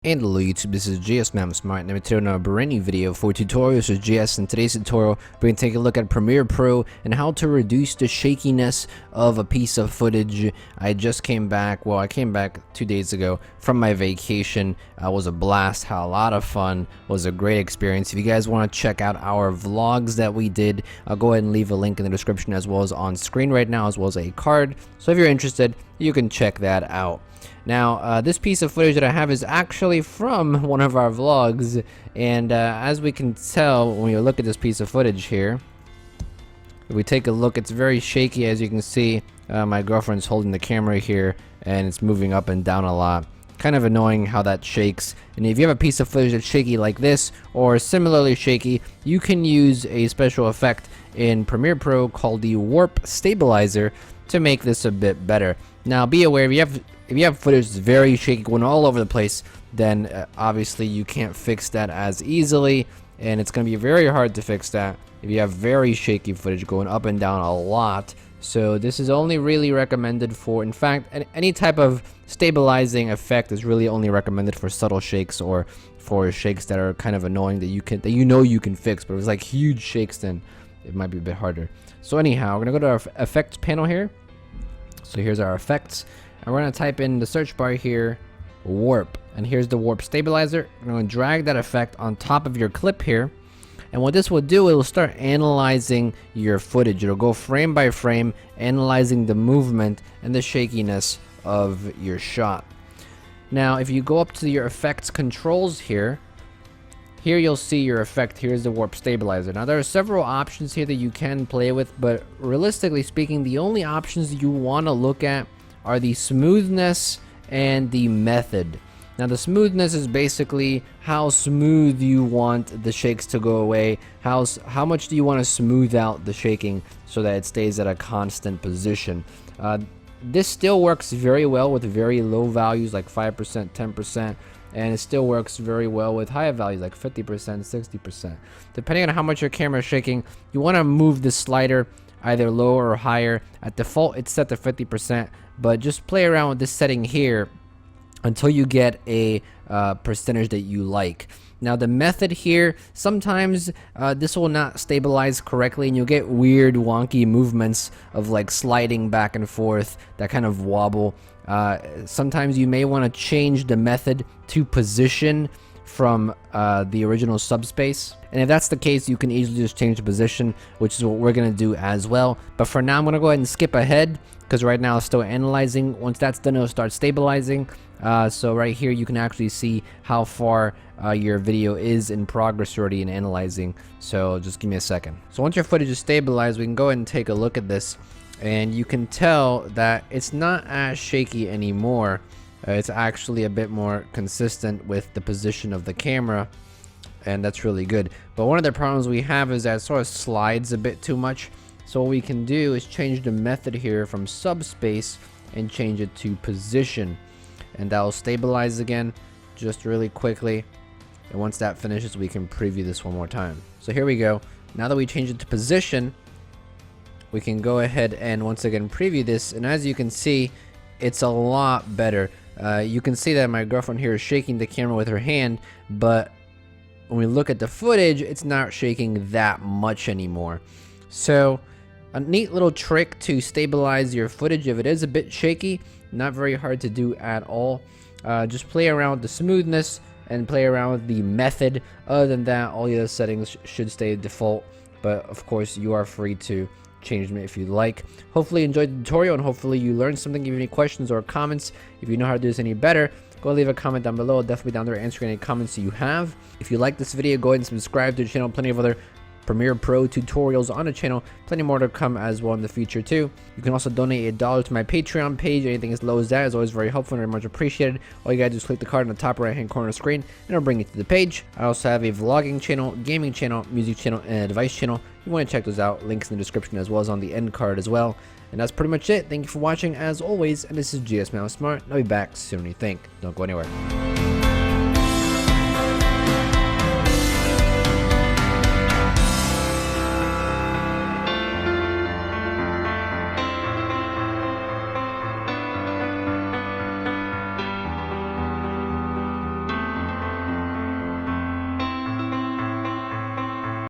And hello YouTube, this is GSmaniamsmart, and I'm here on a brand new video for tutorials with GS. In today's tutorial, we're going to take a look at Premiere Pro and how to reduce the shakiness of a piece of footage. I just came back, I came back 2 days ago from my vacation. It was a blast, had a lot of fun, was a great experience. If you guys want to check out our vlogs that we did, I'll go ahead and leave a link in the description as well as on screen right now, as well as a card. So if you're interested, you can check that out. Now, this piece of footage that I have is actually from one of our vlogs, and as we can tell when you look at this piece of footage here, if we take a look, it's very shaky. As you can see, my girlfriend's holding the camera here, and it's moving up and down a lot. Kind of annoying how that shakes. And if you have a piece of footage that's shaky like this, or similarly shaky, you can use a special effect in Premiere Pro called the Warp Stabilizer to make this a bit better. Now, be aware, if you have footage that's very shaky, going all over the place, then obviously you can't fix that as easily, and it's going to be very hard to fix that if you have very shaky footage going up and down a lot. So this is only really recommended for, in fact, any type of stabilizing effect is really only recommended for subtle shakes or for shakes that are kind of annoying that you can fix. But if it's like huge shakes, then it might be a bit harder. So anyhow, we're gonna go to our effects panel here. So here's our effects. And we're going to type in the search bar here, warp, and here's the warp stabilizer. I'm going to drag that effect on top of your clip here, and what this will do, it will start analyzing your footage. It'll go frame by frame, analyzing the movement and the shakiness of your shot. Now, if you go up to your effects controls here you'll see your effect. Here's the warp stabilizer. Now, there are several options here that you can play with, but realistically speaking, the only options you want to look at are the smoothness and the method. Now, the smoothness is basically how smooth you want the shakes to go away. How much do you want to smooth out the shaking so that it stays at a constant position. This still works very well with very low values like 5%, 10%, and it still works very well with higher values like 50%, 60%. Depending on how much your camera is shaking, you want to move the slider either lower or higher. At default, it's set to 50%, but just play around with this setting here until you get a percentage that you like. Now, the method here, sometimes this will not stabilize correctly, and you'll get weird wonky movements of like sliding back and forth that kind of wobble. Sometimes you may want to change the method to position from the original subspace, and if that's the case, you can easily just change the position, which is what we're going to do as well. But for now, I'm going to go ahead and skip ahead because right now it's still analyzing. Once that's done, it'll start stabilizing. So right here you can actually see how far your video is in progress already in analyzing. So just give me a second. So once your footage is stabilized, we can go ahead and take a look at this, and you can tell that it's not as shaky anymore. It's actually a bit more consistent with the position of the camera, and that's really good. But one of the problems we have is that it sort of slides a bit too much. So what we can do is change the method here from subspace and change it to position, and that will stabilize again just really quickly. And once that finishes, we can preview this one more time. So here we go. Now that we changed it to position, we can go ahead and once again preview this, and as you can see, it's a lot better. You can see that my girlfriend here is shaking the camera with her hand, but when we look at the footage, it's not shaking that much anymore. So a neat little trick to stabilize your footage if it is a bit shaky, not very hard to do at all. Just play around with the smoothness and play around with the method. Other than that, all the other settings should stay default, but of course you are free to change them if you like. Hopefully you enjoyed the tutorial, and hopefully you learned something. If you have any questions or comments, if you know how to do this any better, go leave a comment down below. I'll definitely be down there answering any comments you have. If you like this video, go ahead and subscribe to the channel. Plenty of other Premiere Pro tutorials on the channel, plenty more to come as well in the future too. You can also donate $1 to my Patreon page. Anything as low as that is always very helpful and very much appreciated. All you gotta do is click the card in the top right hand corner of the screen, and it'll bring you to the page. I also have a vlogging channel, gaming channel, music channel, and a device channel. If you want to check those out, links in the description as well as on the end card as well. And that's pretty much it. Thank you for watching as always, and this is GSmaniamsmart. I'll be back sooner than you think. Don't go anywhere.